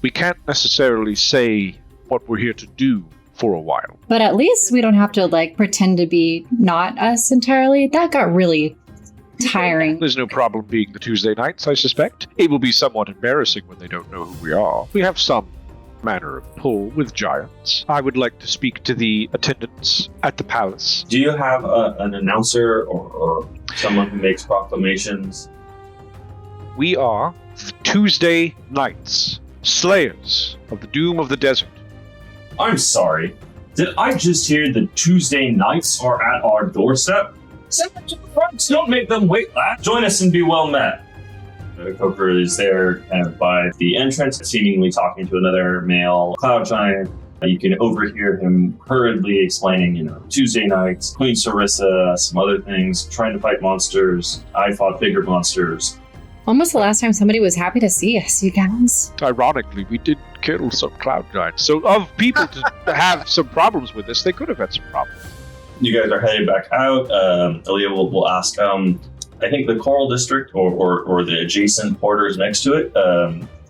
We can't necessarily say what we're here to do for a while. But at least we don't have to, pretend to be not us entirely. That got really tiring. There's no problem being the Tuesday nights, I suspect. It will be somewhat embarrassing when they don't know who we are. We have some manner of pull with giants. I would like to speak to the attendants at the palace. Do you have an announcer or someone who makes proclamations? We are the Tuesday Knights, slayers of the doom of the desert. I'm sorry. Did I just hear the Tuesday Knights are at our doorstep? Send them to the front. Don't make them wait. Join us and be well met. Coker is there kind of by the entrance, seemingly talking to another male cloud giant. You can overhear him hurriedly explaining, Tuesday nights, Queen Sarissa, some other things, trying to fight monsters. I fought bigger monsters. When was the last time somebody was happy to see us, you guys? Ironically, we did kill some cloud giants. So of people to have some problems with this, they could have had some problems. You guys are headed back out. Aaliyah will ask, I think the Coral District or the adjacent quarters next to it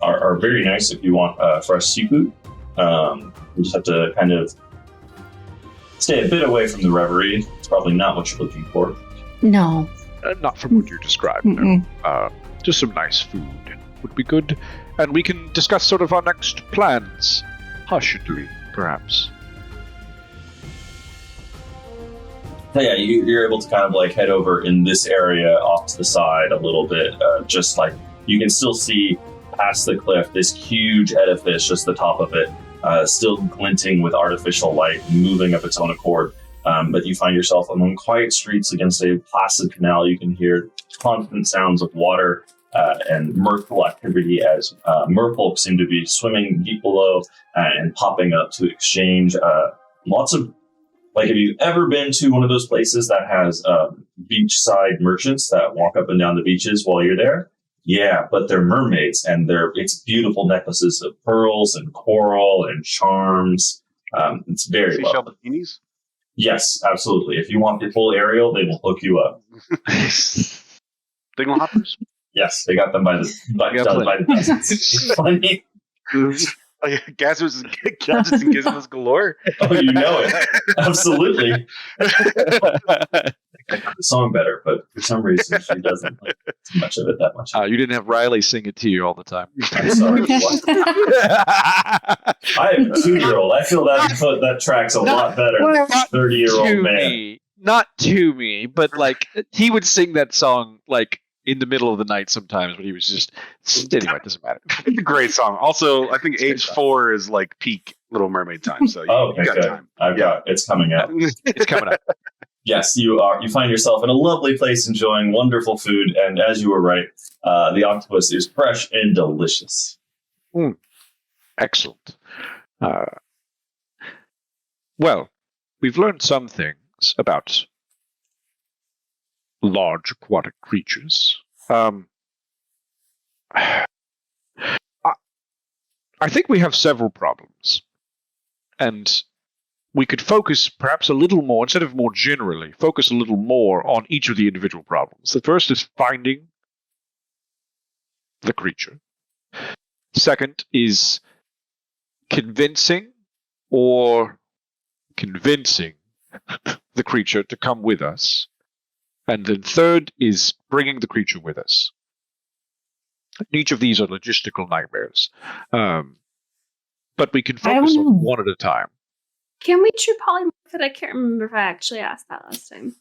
are very nice if you want fresh seafood. You just have to kind of stay a bit away from the reverie. It's probably not what you're looking for. No. Not from what you described, no. Just some nice food would be good. And we can discuss sort of our next plans. Hushedly, perhaps. So yeah, you're able to kind of head over in this area off to the side a little bit. Just you can still see past the cliff, this huge edifice, just the top of it, still glinting with artificial light, moving of its own accord. But you find yourself among quiet streets against a placid canal. You can hear constant sounds of water and mirthful activity as merfolk seem to be swimming deep below and popping up to exchange. Lots of, have you ever been to one of those places that has beachside merchants that walk up and down the beaches while you're there? Yeah, but they're mermaids, and it's beautiful necklaces of pearls and coral and charms. It's very lovely. Bikinis? Yes, absolutely. If you want the full aerial, they will hook you up. Signal hoppers? Yes, they got them by the dozens. It's funny. Gadgets and gizmos galore. Oh, you know it. Absolutely. I got the song better, but for some reason she doesn't like too much of it that much. You didn't have Riley sing it to you all the time. I'm sorry. I am a 2-year-old. I feel that tracks a lot better than a 30-year-old man. Not to me, but he would sing that song in the middle of the night sometimes when he was just... Anyway, it doesn't matter. It's a great song. Also, I think age 4 is peak Little Mermaid time. So you got time. It's coming up. It's coming up. Yes, you find yourself in a lovely place enjoying wonderful food. And as you were right, the octopus is fresh and delicious. Excellent. Well, we've learned some things about large aquatic creatures. I think we have several problems, and we could focus perhaps a little more, instead of more generally, focus a little more on each of the individual problems. The first is finding the creature. Second is convincing the creature to come with us. And then third is bringing the creature with us. Each of these are logistical nightmares. But we can focus on one at a time. Can we true polymorph it? I can't remember if I actually asked that last time.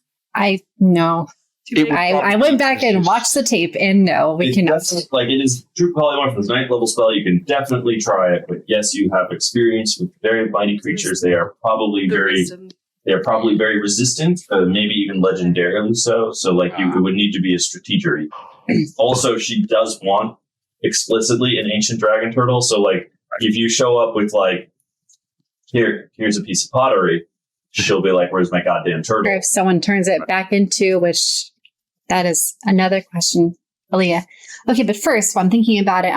No. I went back and watched the tape, and no, we cannot. It is true polymorph. It's a 9th level spell. You can definitely try it. But yes, you have experience with very mighty creatures. They are probably very resistant, maybe even legendarily so. So, it would need to be a strategery. Also, she does want explicitly an ancient dragon turtle. So, if you show up with here's a piece of pottery, she'll be like, "Where's my goddamn turtle?" Or if someone turns it back into, which that is another question, Aaliyah. Okay, but first, while I'm thinking about it,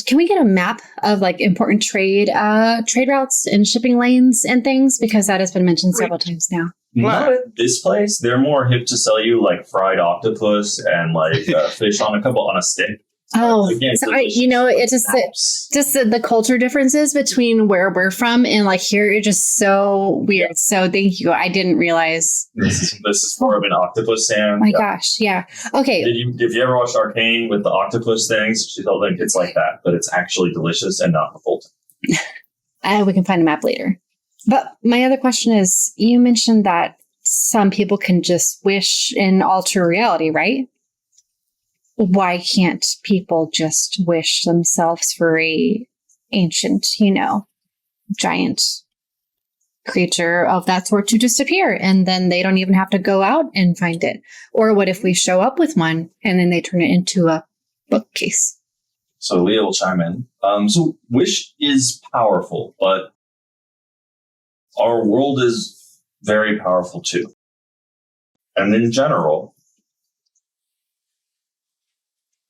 can we get a map of important trade routes and shipping lanes and things? Because that has been mentioned several times now. Not at this place. They're more hip to sell you fried octopus and fish on a stick. Oh, Again, so delicious. it's just the culture differences between where we're from and like here are just so weird. Yeah. So thank you. I didn't realize this is more of an octopus sand. My gosh, yeah. Okay. If you ever watched Arcane with the octopus things, she don't think it's like that, but it's actually delicious and not revolting. We can find a map later. But my other question is, you mentioned that some people can just wish and alter reality, right? Why can't people just wish themselves for a ancient, giant creature of that sort to disappear, and then they don't even have to go out and find it? Or what if we show up with one and then they turn it into a bookcase? So Leah will chime in. So wish is powerful, but our world is very powerful too. And in general,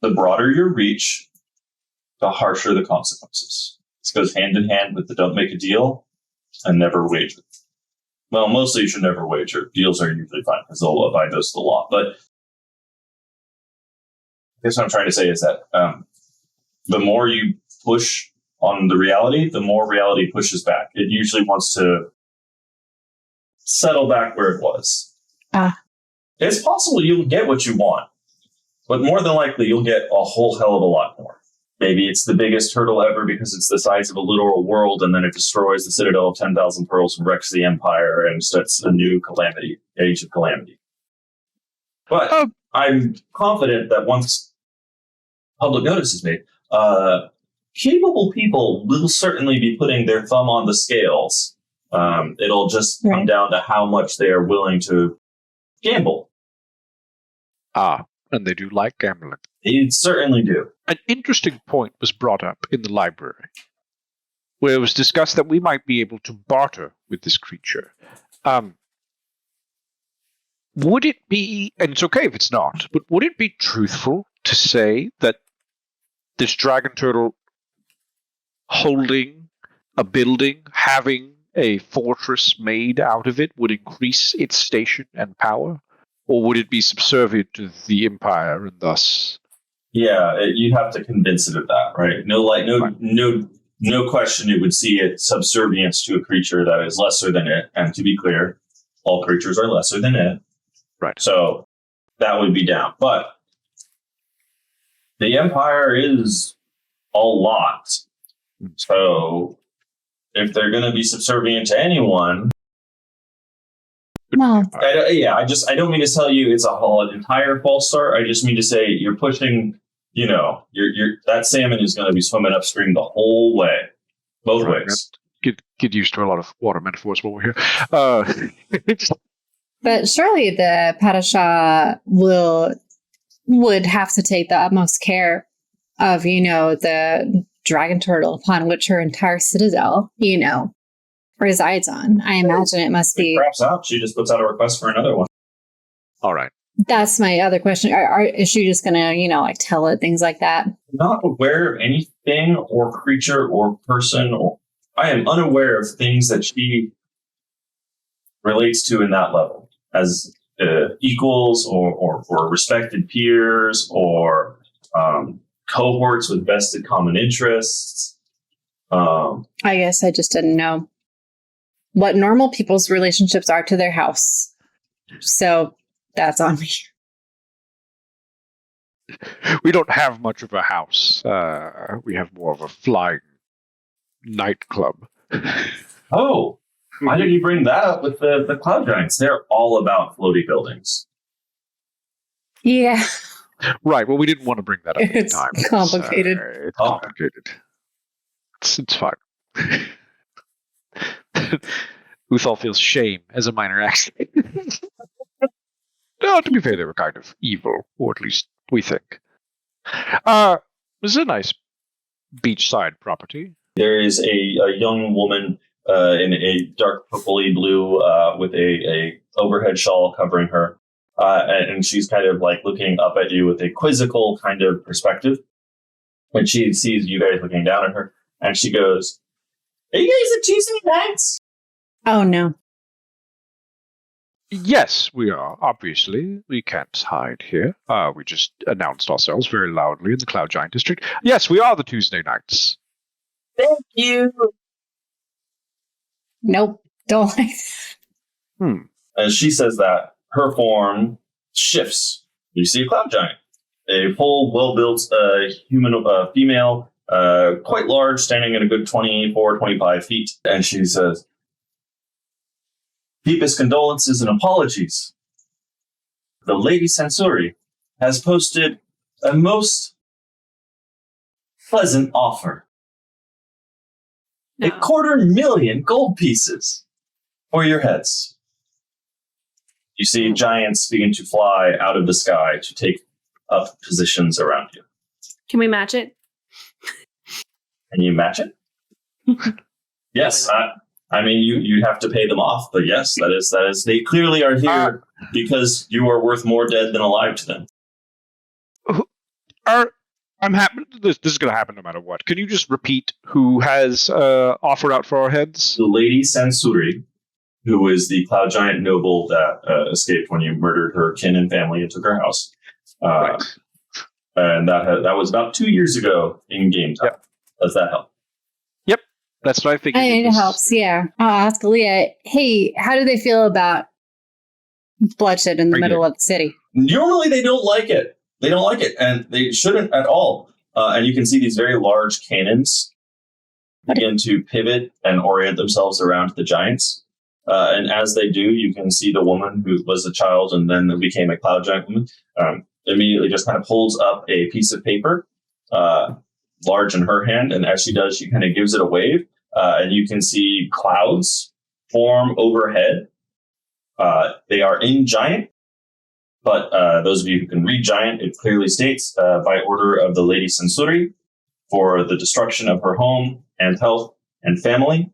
the broader your reach, the harsher the consequences. This goes hand in hand with the don't make a deal and never wager. Well, mostly you should never wager. Deals are usually fine because they'll abide those to the law. But I guess what I'm trying to say is that the more you push on the reality, the more reality pushes back. It usually wants to settle back where it was. It's possible you'll get what you want, but more than likely you'll get a whole hell of a lot more. Maybe it's the biggest turtle ever because it's the size of a literal world, and then it destroys the Citadel of 10,000 Pearls and wrecks the Empire and starts a new calamity, age of calamity. But I'm confident that once public notice is made, capable people will certainly be putting their thumb on the scales. It'll just come down to how much they are willing to gamble. And they do like gambling. They certainly do. An interesting point was brought up in the library, where it was discussed that we might be able to barter with this creature. Would it be, and it's okay if it's not, but would it be truthful to say that this dragon turtle holding a building, having a fortress made out of it, would increase its station and power? Or would it be subservient to the Empire and thus? Yeah, you'd have to convince it of that, right? No question it would see it subservience to a creature that is lesser than it. And to be clear, all creatures are lesser than it. Right. So that would be down. But the Empire is a lot. So if they're going to be subservient to anyone... Well, I don't mean to tell you it's an entire false start. I just mean to say you're pushing, that salmon is going to be swimming upstream the whole way, both ways. Get used to a lot of water metaphors while we're here. But surely the Padishah would have to take the utmost care of, the dragon turtle upon which her entire citadel, resides on. I imagine it must be. Perhaps out. She just puts out a request for another one. All right. That's my other question. Is she just going to, tell it things like that? Not aware of anything or creature or person. I am unaware of things that she relates to in that level as equals or respected peers or cohorts with vested common interests. I guess I just didn't know what normal people's relationships are to their house. So that's on me. We don't have much of a house. We have more of a flying nightclub. Oh, why did you bring that up with the Cloud Giants? They're all about floaty buildings. Yeah. Right. Well, we didn't want to bring that up at the time. It's complicated. It's complicated. It's fine. Uthal feels shame as a minor accident. No, to be fair, they were kind of evil, or at least we think. This is a nice beachside property. There is a young woman in a dark purpley blue with a overhead shawl covering her, and she's kind of like looking up at you with a quizzical kind of perspective. When she sees you guys looking down at her, and she goes, "Are you guys at Tuesday nights?" Oh, no. Yes, we are. Obviously, we can't hide here. We just announced ourselves very loudly in the Cloud Giant District. Yes, we are the Tuesday Nights. Thank you. Nope. Don't. As she says that, her form shifts. You see a cloud giant, a full, well-built human female, quite large, standing at a good 24, 25 feet. And she says, "Deepest condolences and apologies. The Lady Sansuri has posted a most pleasant offer. No. 250,000 gold pieces for your heads." You see giants begin to fly out of the sky to take up positions around you. Can we match it? Can you match it? Yes. I mean, you have to pay them off, but yes, that is. They clearly are here because you are worth more dead than alive to them. I'm happy. This is going to happen no matter what. Can you just repeat who has offered out for our heads? The Lady Sansuri, who is the cloud giant noble that escaped when you murdered her kin and family and took her house. Right. And that was about 2 years ago in game time. Yep. Does that help? Yep, that's what I think. It helps, yeah. I'll ask Aaliyah, hey, how do they feel about bloodshed in the middle of the city? Normally they don't like it. They don't like it, and they shouldn't at all. And you can see these very large cannons begin to pivot and orient themselves around the giants. And as they do, you can see the woman who was a child and then became a cloud giant woman immediately just kind of holds up a piece of paper, large in her hand. And as she does, she kind of gives it a wave. And you can see clouds form overhead. They are in giant. But those of you who can read giant, it clearly states, by order of the Lady Sansuri, for the destruction of her home and health and family,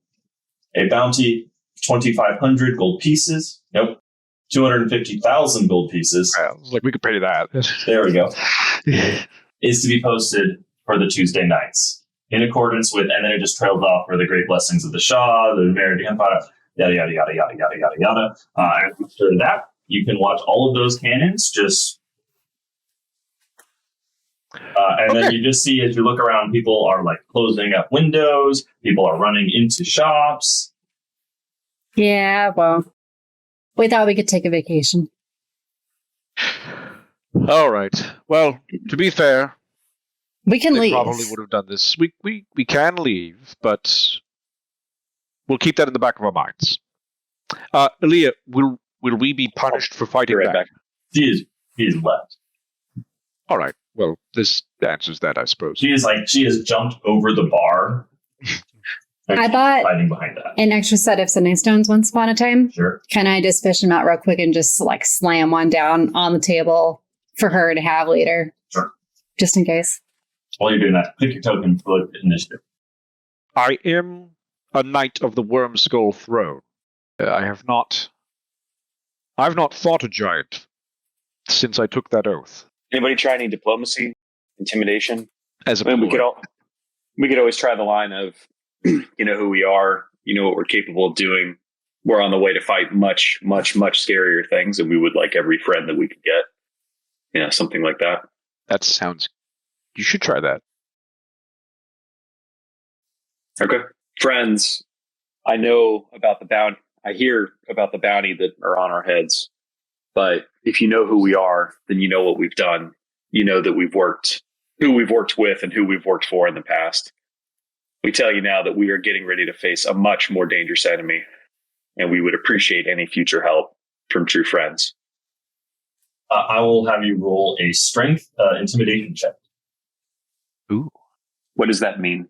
a bounty 2,500 gold pieces. Nope. 250,000 gold pieces. Like we could pay that. There we go. Is to be posted for the Tuesday nights in accordance with, and then it just trails off for the great blessings of the Shah, the Merit Empire, yada, yada, yada, yada, yada, yada, yada. After that, you can watch all of those cannons just. And then you just see as you look around, people are like closing up windows. People are running into shops. Yeah, well, we thought we could take a vacation. All right. Well, to be fair, we can leave. Probably would have done this. We can leave, but we'll keep that in the back of our minds. Aaliyah, will we be punished for fighting back? He is left. All right. Well, this answers that, I suppose. She has jumped over the bar. I bought behind that. an extra set of sending stones once upon a time. Sure. Can I just fish them out real quick and just like slam one down on the table for her to have later? Sure. Just in case. While you're doing that, click your token for initiative. I am a knight of the Worm Skull Throne. I've not fought a giant since I took that oath. Anybody try any diplomacy, intimidation? As a we could always try the line of, you know who we are, you know what we're capable of doing. We're on the way to fight much, much, much scarier things, and we would like every friend that we could get. You know, something like that. That sounds. You should try that. Okay, friends. I know about the bounty. I hear about the bounty that are on our heads. But if you know who we are, then you know what we've done. You know that who we've worked with, and who we've worked for in the past. We tell you now that we are getting ready to face a much more dangerous enemy, and we would appreciate any future help from true friends. I will have you roll a strength intimidation check. Ooh. What does that mean?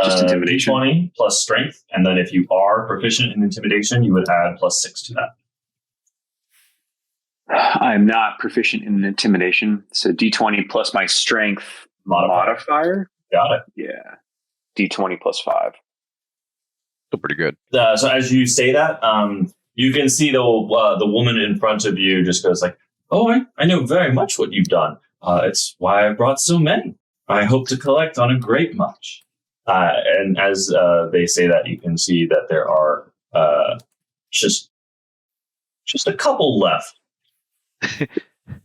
Just intimidation? D20 plus strength, and then if you are proficient in intimidation, you would add +6 to that. I'm not proficient in intimidation, so D20 plus my strength modifier. Got it. Yeah. D20 plus 5. Still pretty good. So as you say that, you can see the woman in front of you just goes like, "Oh, I know very much what you've done. It's why I brought so many. I hope to collect on a great much." And as they say that, you can see that there are just just a couple left.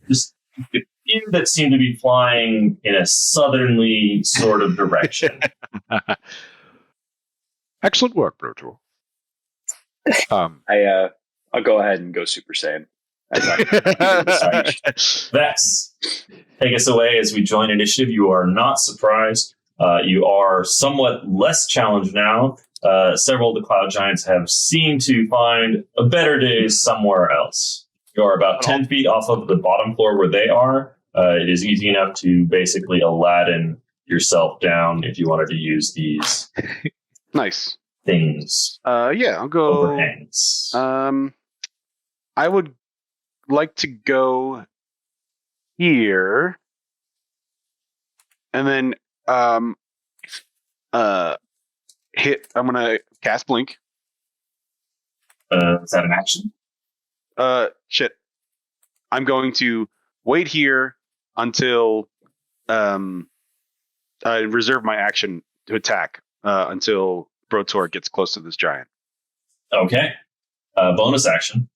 Just a few that seem to be flying in a southerly sort of direction. Excellent work, Brotor. I'll go ahead and go Super Saiyan. Vex, take us away as we join initiative. You are not surprised. You are somewhat less challenged now. Several of the cloud giants have seemed to find a better day somewhere else. You are about 10 feet off of the bottom floor where they are. It is easy enough to basically Aladdin yourself down if you wanted to use these Nice things. Yeah, I'll go. Overhangs. I would like to go here, and then hit. I'm gonna cast blink. Is that an action? Shit. I'm going to wait here until I reserve my action to attack until Brotor gets close to this giant. Okay. Bonus action.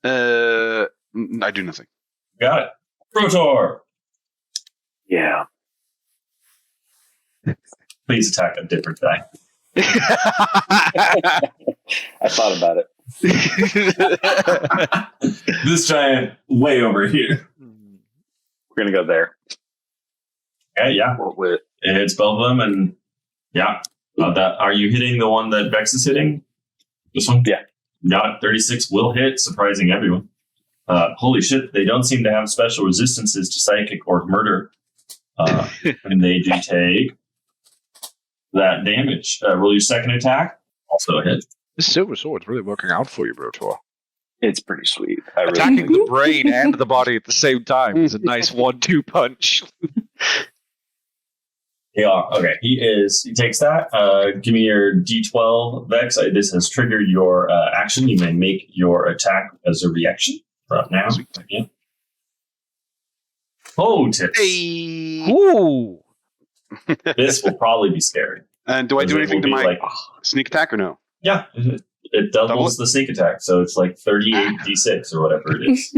I do nothing. Got it. Brotor! Yeah. Please attack a different guy. I thought about it. This giant way over here. We're going to go there. Okay, yeah. With It hits both of them, and yeah. Are you hitting the one that Vex is hitting? This one? Yeah. Got it. 36 will hit, surprising everyone. Holy shit, they don't seem to have special resistances to psychic or murder. And they do take that damage. Roll your second attack. Also a hit. This silver sword's really working out for you, Brotor. it's pretty sweet. Attacking the brain and the body at the same time is a nice 1-2 punch. Yeah, okay. He takes that. Give me your D12, Vex. This has triggered your action. You may make your attack as a reaction right now. Yeah. Oh, tips. Hey. Ooh. This will probably be scary. And do I do anything to my sneak attack or no? Yeah, it doubles the sneak attack, so it's like 38 d6 or whatever it is.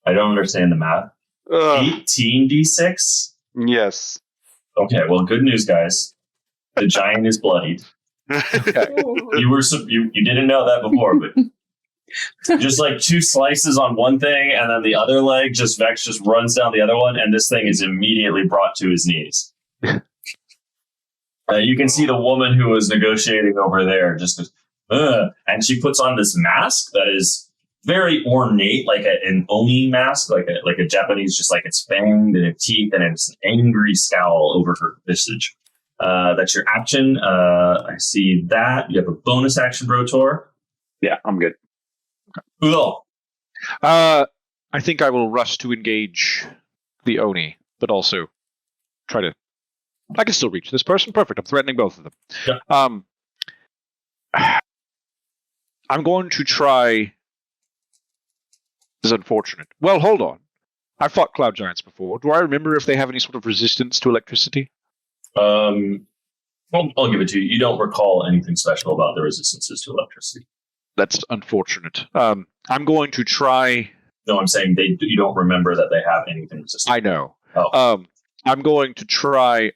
I don't understand the math. 18 d6? Yes. Okay, well, good news, guys. The giant is bloodied. Okay. You didn't know that before, but just like 2 slices on one thing, and then the other leg, Vex just runs down the other one, and this thing is immediately brought to his knees. You can see the woman who was negotiating over there just goes, and she puts on this mask that is very ornate, like an Oni mask, like a Japanese, just like it's fanged and its teeth, and it's an angry scowl over her visage. That's your action. I see that. You have a bonus action, Brotor. Yeah, I'm good. Cool. I think I will rush to engage the Oni, but also try to... I can still reach this person. Perfect. I'm threatening both of them. Yeah. I'm going to try... This is unfortunate. Well, hold on. I've fought cloud giants before. Do I remember if they have any sort of resistance to electricity? Well, I'll give it to you. You don't recall anything special about the resistances to electricity. That's unfortunate. I'm going to try... No, I'm saying you don't remember that they have anything resistant. I know. Oh. I'm going to try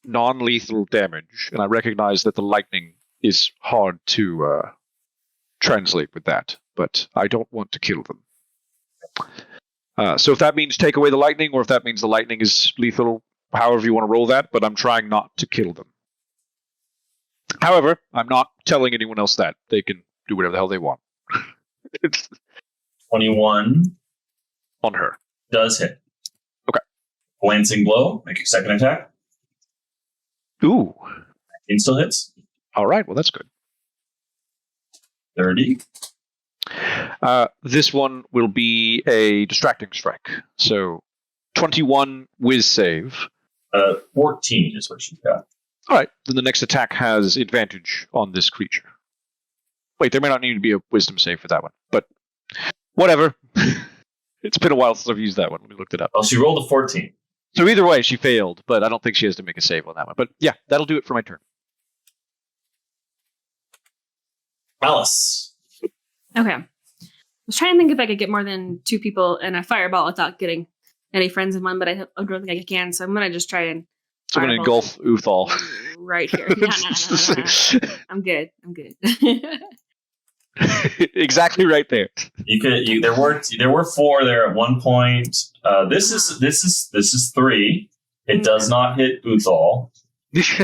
non-lethal damage, and I recognize that the lightning is hard to translate with that, but I don't want to kill them. So if that means take away the lightning, or if that means the lightning is lethal, however you want to roll that, but I'm trying not to kill them. However, I'm not telling anyone else that. They can do whatever the hell they want. It's 21 on her. Does hit. Okay. Glancing blow. Make your second attack. Ooh. It still hits. All right. Well, that's good. 30. This one will be a distracting strike. So 21 whiz save. 14 is what you've got. All right. Then the next attack has advantage on this creature. Wait, there may not need to be a wisdom save for that one, but whatever. It's been a while since I've used that one. Let me look it up. Well, she rolled a 14. So either way, she failed, but I don't think she has to make a save on that one. But yeah, that'll do it for my turn. Alice. Okay. I was trying to think if I could get more than 2 people in a fireball without getting any friends in one, but I don't think I can. So I'm gonna just try and. So I'm going to engulf Uthal. Right here. No. I'm good. Exactly right there. There were 4 there at one point. This is 3. It does not hit Uthal. It's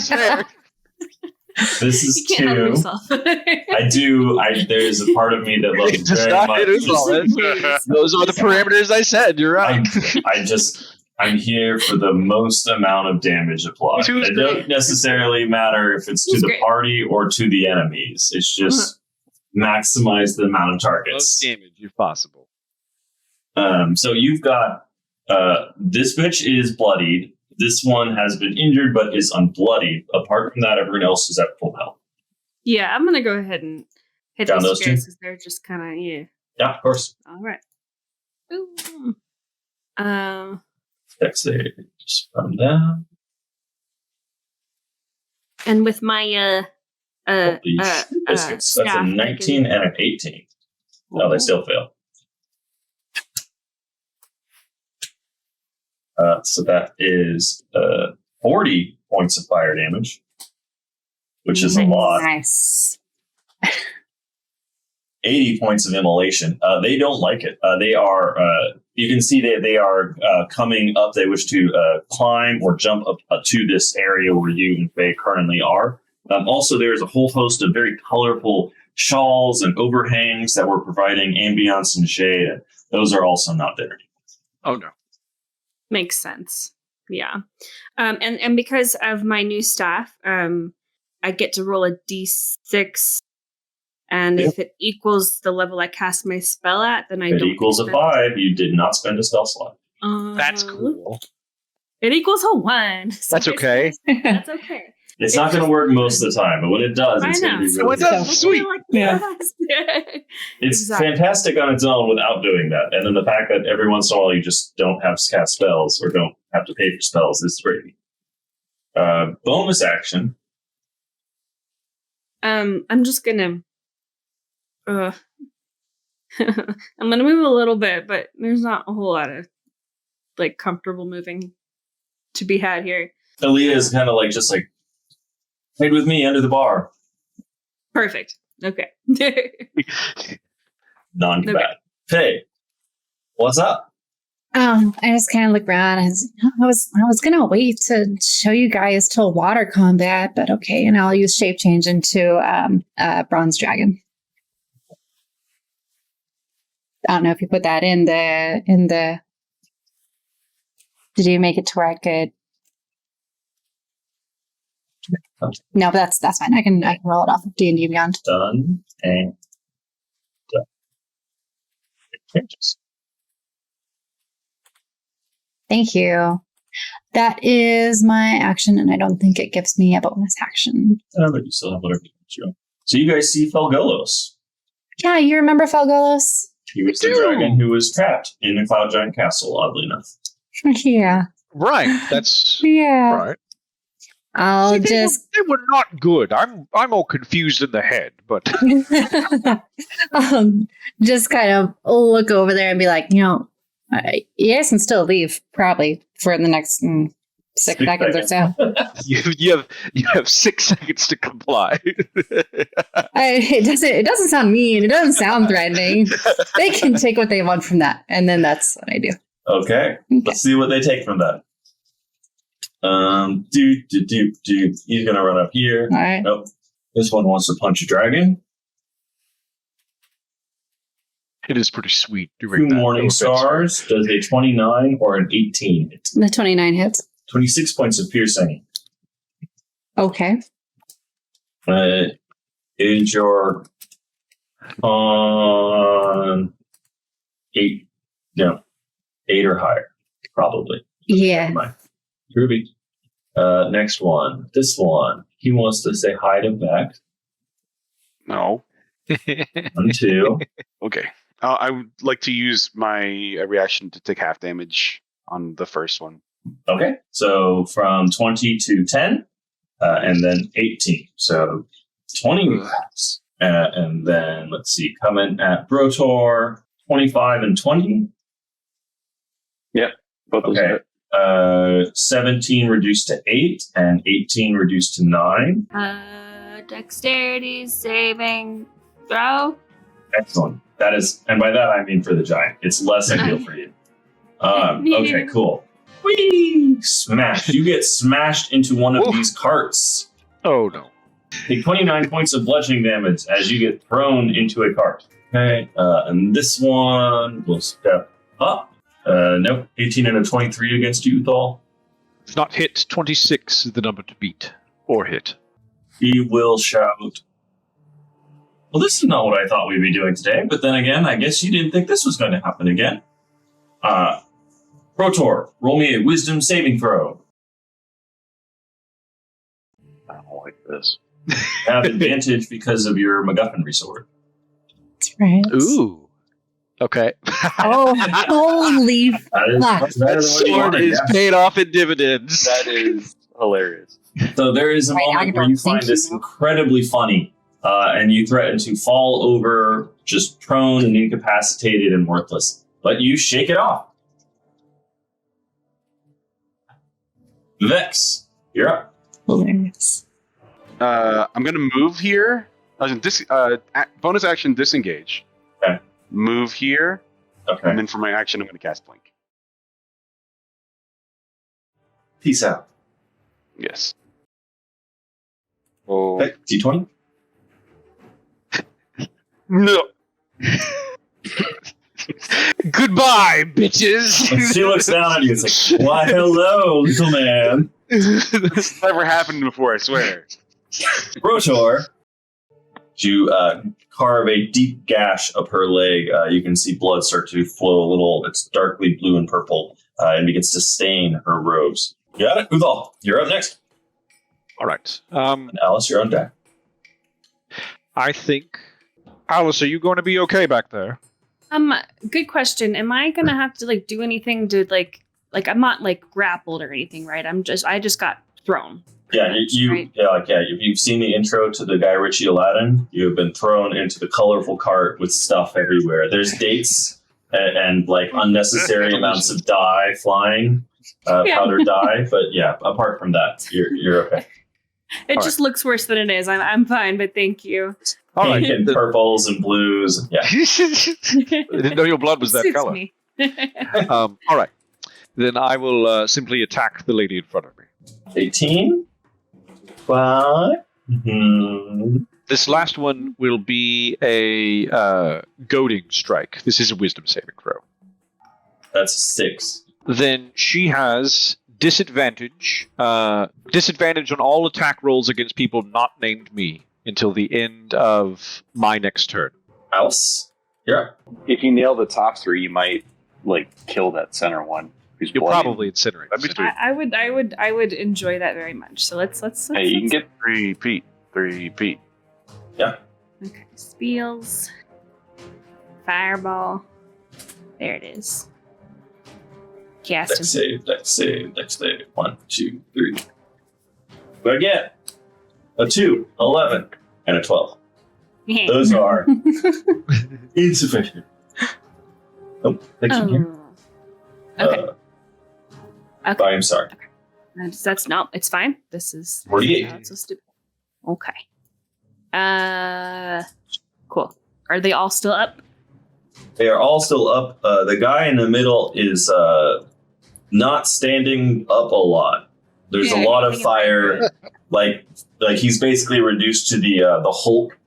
fair. This is You can't help 2. yourself. There's a part of me that loves It does very not much. hit Uthal. Those are the parameters I said. You're right. I'm here for the most amount of damage applied. It doesn't necessarily matter if it's to the party or to the enemies. It's just maximize the amount of targets. Most damage if possible. So you've got this bitch is bloodied. This one has been injured but is unbloodied. Apart from that, everyone else is at full health. Yeah, I'm gonna go ahead and hit Down those those guys two? because they're just kind of Yeah, of course. All right. Ooh. Just from down. And with my Biscuits. That's a 19 and an 18. No, they still fail. So that is 40 points of fire damage, which is a lot. Nice. 80 points of immolation. They don't like it. They are. You can see that they are coming up. They wish to climb or jump up to this area where you and Faye currently are. Also, there's a whole host of very colorful shawls and overhangs that were providing ambiance and shade. And those are also not there anymore. Oh no. Makes sense. Yeah. And because of my new staff, I get to roll a d6, and if it equals the level I cast my spell at, then I don't. It equals a 5. You did not spend a spell slot. That's cool. It equals a 1. So That's okay. That's okay. It's not going to work most of the time, but when it does, it's going to be really When it does, good. sweet. Yeah. It's Exactly. fantastic on its own without doing that. And then the fact that every once in a while you just don't have to cast spells or don't have to pay for spells is great. Bonus action. I'm just gonna. I'm gonna move a little bit, but there's not a whole lot of comfortable moving to be had here. Aaliyah is kind of just played with me under the bar. Perfect. Okay. Non-combat. Hey, what's up? I just kind of look around. I was gonna wait to show you guys till water combat, but okay, and I'll use shape change into bronze dragon. I don't know if you put that in the. Did you make it to where I could? No, but that's fine. I can roll it off of D&D Beyond. Done and done. It changes. Thank you. That is my action, and I don't think it gives me a bonus action. But you still have whatever you want. So you guys see Felgolos. Yeah, you remember Felgolos? He was the dragon who was trapped in the Cloud Giant Castle, oddly enough. Yeah. Right. That's Yeah. right. I'll See, just they were not good. I'm all confused in the head, but just kind of look over there and be like, you guys can still leave probably for the next 6 seconds or so. you have 6 seconds to comply. It doesn't sound mean. It doesn't sound threatening. They can take what they want from that, and then that's what I do. Okay. Let's see what they take from that. He's gonna run up here. All right. Nope. This one wants to punch a dragon. It is pretty sweet. 2 morning stars. Does a 29 or an 18 hit? The 29 hits. 26 points of piercing. Okay. Is your on 8? No, 8 or higher, probably. Yeah. Never mind. Ruby. Next one. This one. He wants to say hi to Beck. No. 1, 2. Okay. I would like to use my reaction to take half damage on the first one. Okay. So from 20 to 10, and then 18. So 20. And then, let's see, coming at Brotor, 25 and 20. Yep. Both those Okay. 17 reduced to 8, and 18 reduced to 9. Dexterity saving throw. Excellent. That is, and by that I mean for the giant. It's less ideal for you. Okay, cool. Whee! Smash. You get smashed into one of these carts. Oh, no. Take 29 points of bludgeoning damage as you get thrown into a cart. Okay, and this one will step up. Nope, 18 and a 23 against you, Thal. It's not hit. 26 is the number to beat. Or hit. He will shout, well, this is not what I thought we'd be doing today, but then again, I guess you didn't think this was going to happen again. Protor, roll me a wisdom saving throw. I don't like this. You have advantage because of your MacGuffin sword. That's right. Ooh. Okay. Oh, holy That sword is paid off in dividends. That is hilarious. So there is a moment where you find this incredibly funny, and you threaten to fall over, just prone and incapacitated and worthless. But you shake it off. Vex, you're up. hilarious. I'm going to move here. Bonus action, disengage. Okay. Move here. Okay. And then for my action, I'm going to cast Blink. Peace out. Yes. Oh, Okay, D20. No. Goodbye, bitches. And she looks down at you and is like, why, hello, little man. This never happened before, I swear. Brotor, you carve a deep gash up her leg. You can see blood start to flow a little. It's darkly blue and purple, and begins to stain her robes. You got it? Uthal, you're up next. All right. And Alice, you're on deck. I think... Alice, are you going to be okay back there? Good question. Am I gonna have to do anything to like I'm not grappled or anything, right? I just got thrown. Yeah, you've seen the intro to the Guy Ritchie Aladdin. You have been thrown into the colorful cart with stuff everywhere. There's dates and unnecessary amounts of dye flying, powdered dye. But yeah, apart from that, you're okay. It just looks worse than it is. I'm fine, but thank you. All right. Pink and purples and blues. Yeah. I didn't know your blood was that Suits color. me. All right. Then I will simply attack the lady in front of me. 18. 5. Mm-hmm. This last one will be a goading strike. This is a wisdom saving throw. That's 6. Then she has disadvantage on all attack rolls against people not named me until the end of my next turn. Alice, you're up. if you nail the top 3, you might kill that center one. You'll probably incinerate. That'd be sweet. I would enjoy that very much. So let's Hey, you can get 3 Pete. 3 Pete. Yeah. okay. Spiels. Fireball. There it is. Cast Dex save, dex save, dex save. 1, 2, 3. But again, a 2, 11, and a 12. him. Those are insufficient. Oh, thank you. Okay. Okay. I'm sorry. That's no, it's fine. This is 48. so stupid. Okay. Cool. Are they all still up? They are all still up. The guy in the middle is not standing up a lot. There's a lot of fire. like he's basically reduced to the Hulk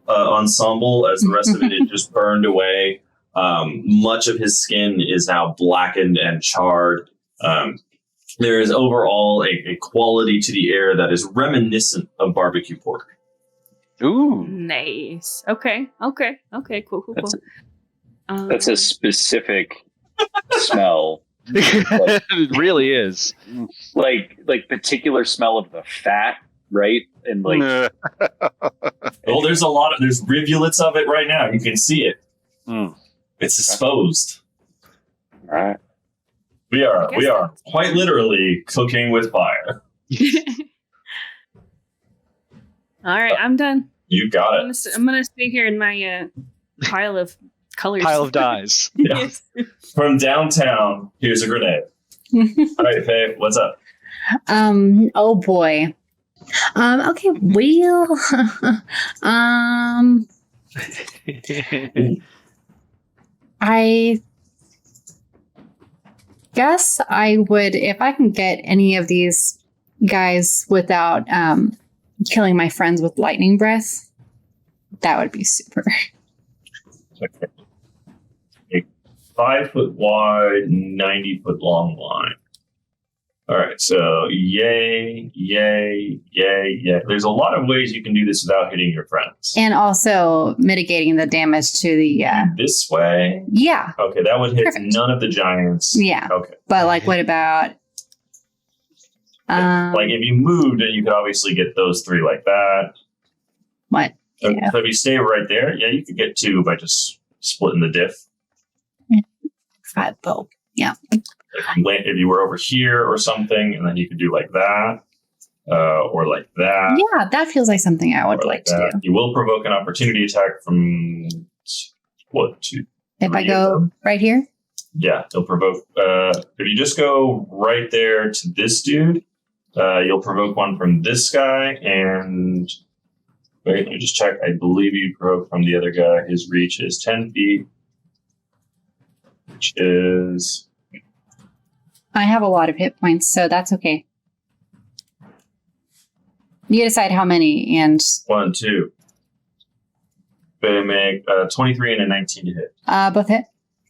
ensemble, as the rest of it is just burned away. Much of his skin is now blackened and charred. There is overall a quality to the air that is reminiscent of barbecue pork. Ooh. Nice. Okay. Cool. that's a specific smell. It really is. Like particular smell of the fat, right? And Well, there's there's rivulets of it right now. You can see it. Mm. It's exposed. all right. We are quite literally cooking with fire. All right, I'm done. You got it. I'm gonna stay here in my pile of colors. Pile of dies. Yes. From downtown, here's a grenade. All right, Faye, what's up? Oh boy. Okay, well, I guess I would, if I can get any of these guys without killing my friends with lightning breath, that would be super. Okay. A 5 foot wide, 90 foot long line. All right, so yay. There's a lot of ways you can do this without hitting your friends. And also mitigating the damage to the... This way? Yeah. Okay, that would hit Perfect. none of the giants. Yeah. Okay. But, like, what about... like, if you moved, then you could obviously get those 3 like that. What? So, Yeah. so if you stay right there, yeah, you could get 2 by just splitting the diff. 5 bow. Yeah. If you were over here or something, and then you could do like that, or like that. Yeah, that feels like something I would like to do. You will provoke an opportunity attack from what? 2, If I 3 of go them? right here? Yeah, it'll provoke. If you just go right there to this dude, you'll provoke one from this guy, and wait, let me just check. I believe you provoke from the other guy. His reach is 10 feet, which is. I have a lot of hit points, so that's okay. You decide how many, and 1, 2. They make 23 and a 19 to hit. both hit.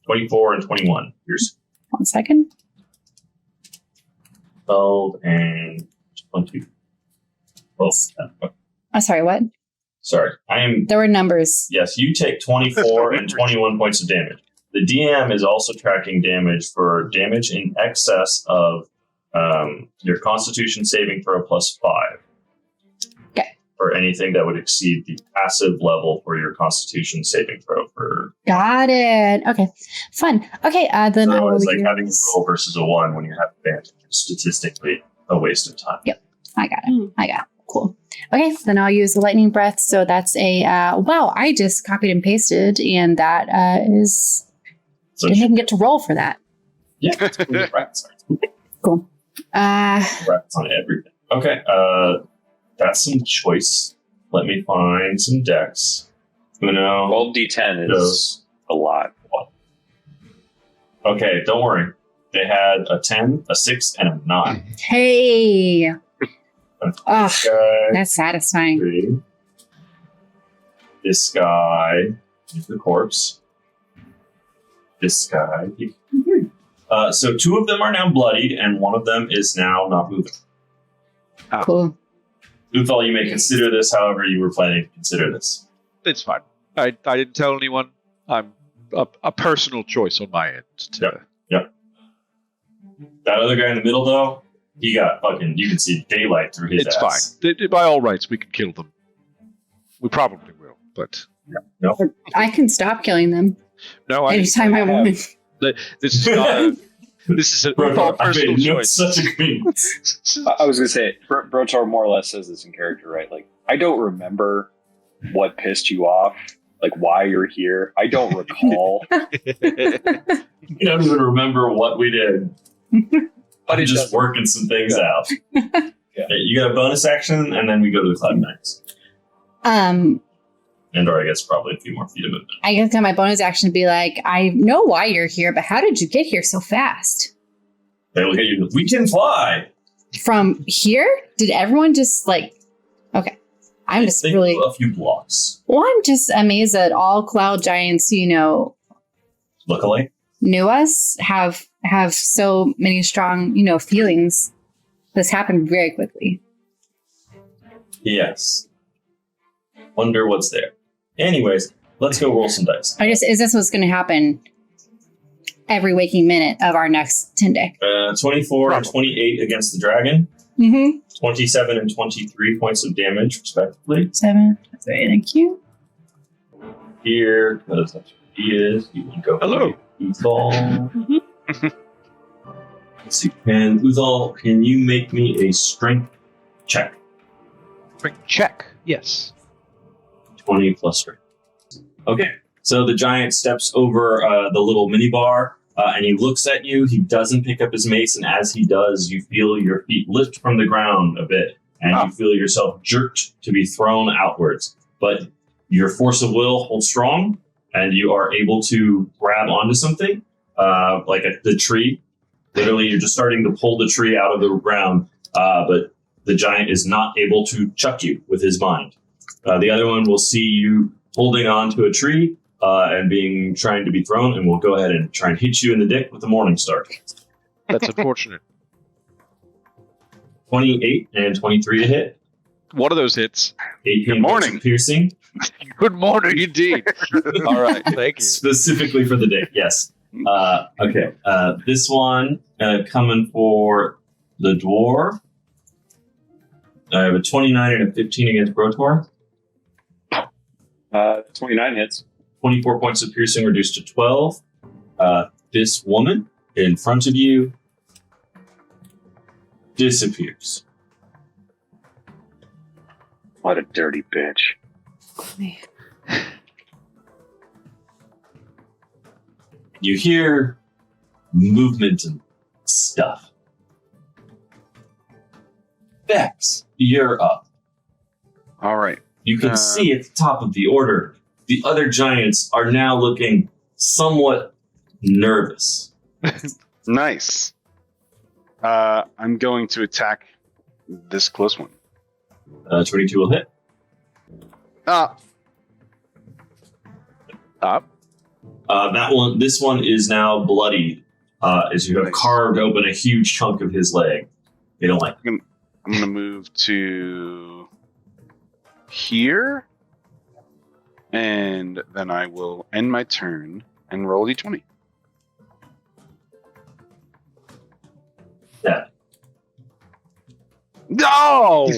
24 and 21. Here's 1 second. 12 and 20. Well, Sorry, what? sorry. I am. There were numbers. Yes, you take 24 and 21 points of damage. The DM is also tracking damage for damage in excess of your Constitution saving throw plus 5. Okay. For anything that would exceed the passive level for your Constitution saving throw. For Got it. Okay. Fun. Okay, then I so will it's like having a use... roll versus a 1 when you have advantage. Statistically, a waste of time. I got it. Cool. Okay, then I'll use the lightning breath. So that's a... wow, I just copied and pasted, and that is... So didn't even get to roll for that. yeah, it's cool. Rats. Cool. Rats on everything. Okay, that's some choice. Let me find some decks. Uno. 12d10 is a lot. Okay, don't worry. They had a 10, a 6, and a 9. Hey! Oh, This guy, that's satisfying. 3. This guy is the corpse. This guy. 3. So 2 of them are now bloodied, and 1 of them is now not moving. Cool. Uthal, you may consider this however you were planning to consider this. It's fine. I didn't tell anyone. I'm a personal choice on my end. Yep. That other guy in the middle, though, he got fucking. You can see daylight through his It's ass. fine. By all rights, we can kill them. We probably will, but No. I can stop killing them no. anytime I want. This is not. This is all personal choice. Such agreement. I was going to say, Brotar more or less says this in character, right? Like, I don't remember what pissed you off, like why you're here. I don't recall. You don't even remember what we did. But I'm it just doesn't. working some things out. Yeah. Okay, you got a bonus action, and then we go to the Cloud Knights. And/or I guess probably a few more feet of movement. I guess my bonus action would be like, I know why you're here, but how did you get here so fast? They look at you. We can fly. From here? Did everyone just like? Okay, I'm just They really. flew a few blocks. Well, I'm just amazed that all cloud giants, Luckily, knew us, have so many strong, feelings. This happened very quickly. yes. Wonder what's there. Anyways, let's go roll some dice. Is this what's going to happen every waking minute of our next 10 day? 24 and 28 against the dragon. Mm-hmm. 27 and 23 points of damage, respectively. 7. That's right. Thank you. Here, because that's what he is. You can go. Hello. Uthal. Let's see. And Uthal, can you make me a strength check? Check. Yes. 20 plus strength. Okay, so the giant steps over the little minibar, and he looks at you. He doesn't pick up his mace, and as he does, you feel your feet lift from the ground a bit, and you feel yourself jerked to be thrown outwards. But your force of will holds strong, and you are able to grab onto something, like the tree. Literally, you're just starting to pull the tree out of the ground, but the giant is not able to chuck you with his mind. The other one will see you holding on to a tree and trying to be thrown, and will go ahead and try and hit you in the dick with a morning star. That's unfortunate. 28 and 23 to hit. One of those hits. 18 morning. Piercing. Good morning, indeed. All right, thank you. Specifically for the dick, yes. Okay, this one coming for the dwarf. I have a 29 and a 15 against Brotor. 29 hits. 24 points of piercing reduced to 12. This woman in front of you disappears. What a dirty bitch. You hear movement and stuff. Vex, you're up. All right. You can see at the top of the order, the other giants are now looking somewhat nervous. Nice. I'm going to attack this close one. 22 will hit. Up. This one is now bloody, as you have carved open a huge chunk of his leg. They don't like it. I'm going to move to here, and then I will end my turn and roll a d20. Yeah. No!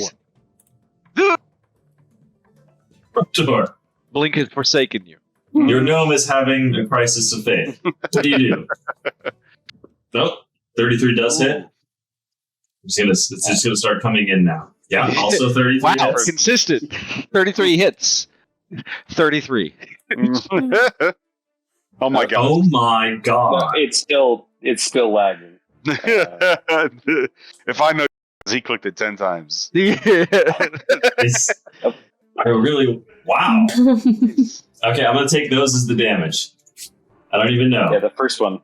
Sure. Blink has forsaken you. Your gnome is having a crisis of faith. What do you do? Nope. 33 does hit. It's just gonna start coming in now. Yeah, also 33 Wow, hits. consistent. 33 hits. 33. Oh my god. Oh my god. It's still lagging. If I know he clicked it 10 times. I really... Wow. Okay, I'm going to take those as the damage. I don't even know. Yeah, the first one.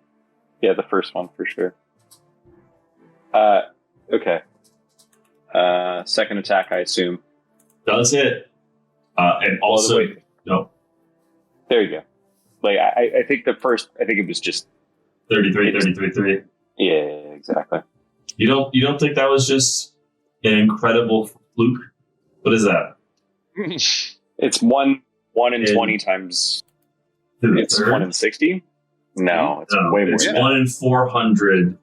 Yeah, the first one for sure. Okay. Second attack, I assume. Does hit. And also... No. There you go. Like, I think the first... I think it was just... 33. Yeah, exactly. You don't think that was just an incredible fluke? What is that? It's 1 in 20 times... It's 1 in 60? No, it's way more. It's 1 in 400.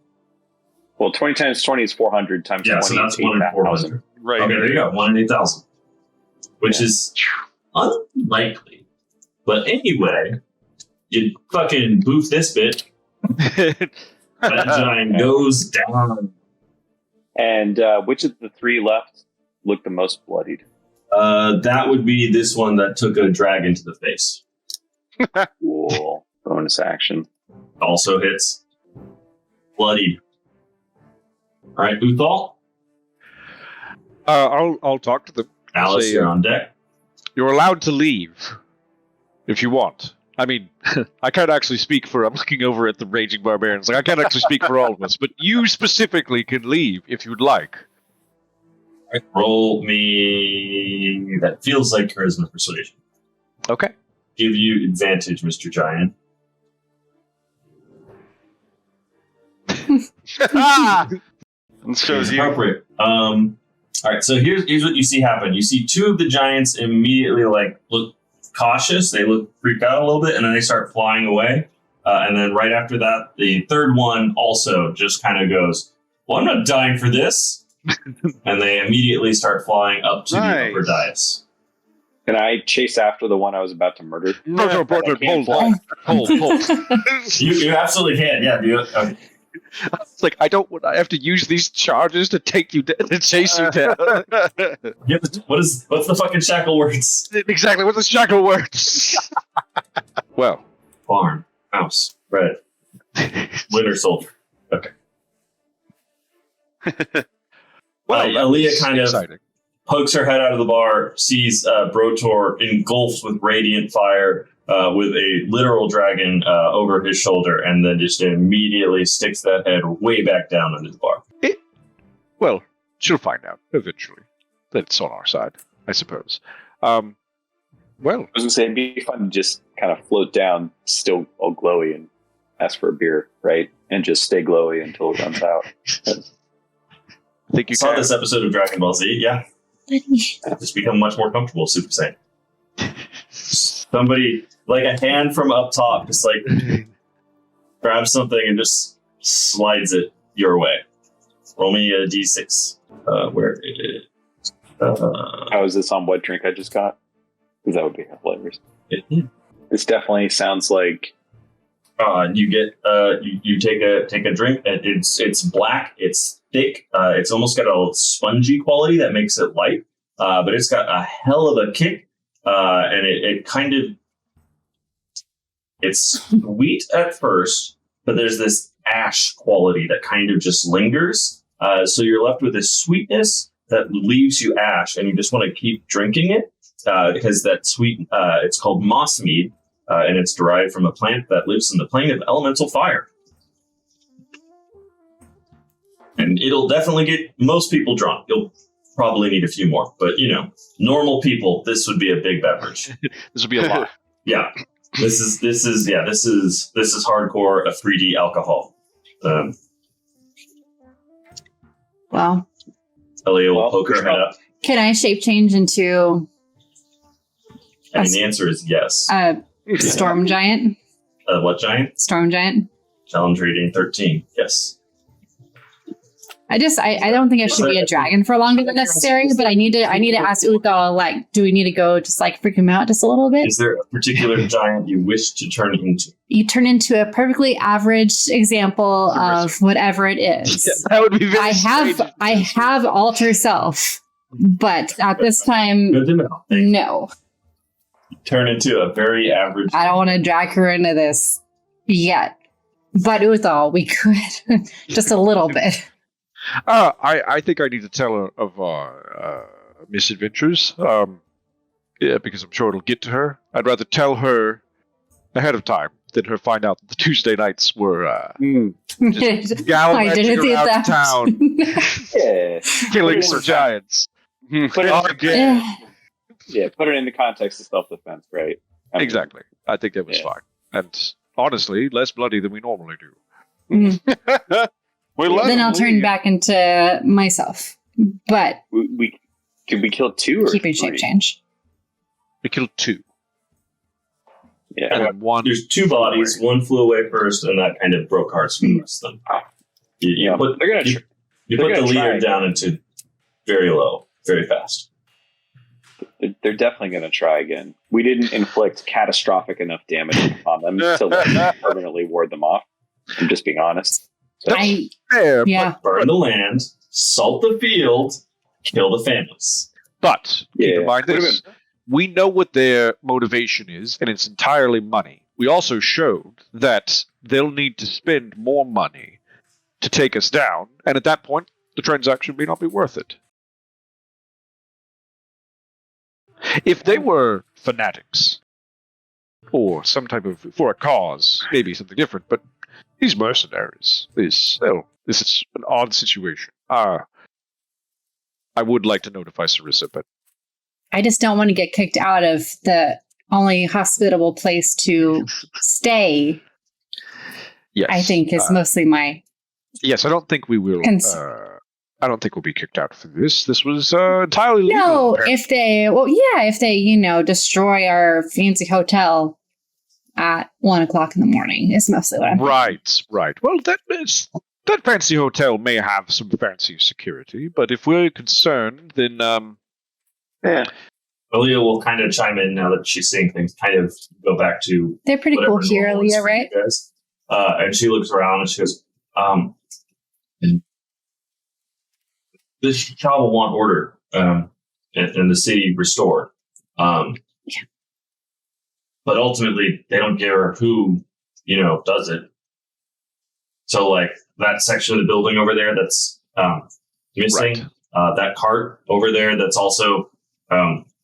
Well, 20 times 20 is 400 times 20 so that's is 1 in 400. 8,000. Right. Okay, there you go. 1 in 8,000. Which is unlikely. But anyway, you fucking boof this bit. That giant goes down. And which of the 3 left look the most bloodied? That would be this one that took a drag into the face. Cool. Bonus action. Also hits. Bloodied. All right, Uthal. I'll talk to them. Alice, you're on deck. You're allowed to leave if you want. I mean, I can't actually speak for... I'm looking over at the Raging Barbarians. Like, I can't actually speak for all of us, but you specifically can leave if you'd like. Right, roll me... That feels like charisma persuasion. Okay. Give you advantage, Mr. Giant. It shows you. Appropriate. All right, so here's what you see happen. You see 2 of the giants immediately look cautious. They look freaked out a little bit, and then they start flying away. And then right after that, the third one also just kind of goes, "Well, I'm not dying for this," and they immediately start flying up to the upper dais. Can I chase after the one I was about to murder? No, hold. You absolutely can. Yeah. Okay. It's like I have to use these charges to take you to chase you down. What's the fucking shackle words? Exactly. What's the shackle words? Well, Barn, house, bread, winter soldier. Okay. well, Aaliyah kind of exciting. pokes her head out of the bar, sees Brotor engulfed with radiant fire, with a literal dragon over his shoulder, and then just immediately sticks that head way back down into the bar. Well, she'll find out eventually that it's on our side, I suppose. Well, I was going to say, it'd be fun to just kind of float down, still all glowy, and ask for a beer, right? And just stay glowy until it runs out. I think you saw this episode of Dragon Ball Z, yeah. Just become much more comfortable, Super Saiyan. Somebody, like a hand from up top, just like grabs something and just slides it your way. Roll me a d6. Where it is. How is this on what drink I just got? Because that would be hilarious. This definitely sounds like you get you take a drink, and it's black, it's thick, it's almost got a spongy quality that makes it light, but it's got a hell of a kick, and it kind of, it's sweet at first, but there's this ash quality that kind of just lingers, so you're left with this sweetness that leaves you ash, and you just want to keep drinking it, because that sweet, it's called moss mead, and it's derived from a plant that lives in the plane of elemental fire. And it'll definitely get most people drunk. You'll probably need a few more, but normal people, this would be a big beverage. This would be a lot. Yeah, this is hardcore a 3D alcohol. Well, Elia will poke her head up. Can I shape change into? The answer is yes. Storm giant. What giant? Storm giant. Challenge rating 13. Yes. I don't think I should be a dragon for longer than necessary, but I need to ask Uthal, like, do we need to go just like freak him out just a little bit? Is there a particular giant you wish to turn into? You turn into a perfectly average example of whatever it is. Yeah, that would be very I have alter self, but at this time, Good to know. no. Turn into a very average. I don't want to drag her into this yet. But Uthal, we could just a little bit. I think I need to tell her of our misadventures. Because I'm sure it'll get to her. I'd rather tell her ahead of time than her find out that the Tuesday nights were just gallivanting around town, killing some giants. Put it put it into context of self-defense, right? Exactly. I think that was fine. And honestly, less bloody than we normally do. Then I'll turn back into myself. But we kill two or keeping three? shape change. We killed two. Yeah. And then one. There's two bodies. One flew away first, and that kind of broke hearts from the rest of them. You put the leader down into very low, very fast. They're definitely going to try again. We didn't inflict catastrophic enough damage upon them to permanently ward them off. I'm just being honest. So. Burn the land, salt the field, kill the families. But keep in mind this. We know what their motivation is, and it's entirely money. We also showed that they'll need to spend more money to take us down, and at that point, the transaction may not be worth it. If they were fanatics, or some type of, for a cause, maybe something different, but these mercenaries, this is an odd situation. I would like to notify Sarissa, but I just don't want to get kicked out of the only hospitable place to stay. Yes, I think is mostly my. Yes, I don't think we will. I don't think we'll be kicked out for this. This was entirely legal. No, apparently. if they destroy our fancy hotel at 1:00 in the morning is mostly what I'm thinking. Right. Well, that fancy hotel may have some fancy security, but if we're concerned, then Aaliyah will kind of chime in now that she's seeing things kind of go back to. They're pretty cool here, Aaliyah, right? And she looks around and she goes, This child will want order and the city restored. But ultimately, they don't care who, does it. So, like, that section of the building over there that's missing, right. That cart over there that's also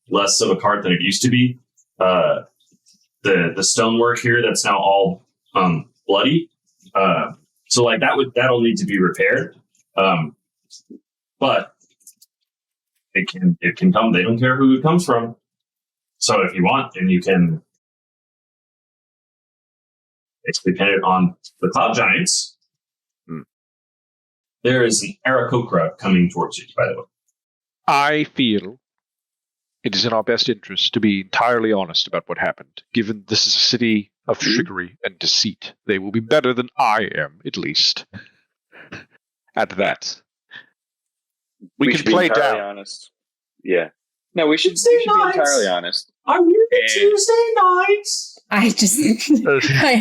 less of a cart than it used to be. The stonework here that's now all bloody. So, like, that'll need to be repaired. But it can come. They don't care who it comes from. So if you want, then you can depend it on the cloud giants. There is an Aarakocra coming towards you, by the way. I feel it is in our best interest to be entirely honest about what happened. Given this is a city of trickery and deceit, they will be better than I am, at least, at that. We can play down. Honest. Yeah. No, we should be entirely honest. Are you the Tuesday nights? I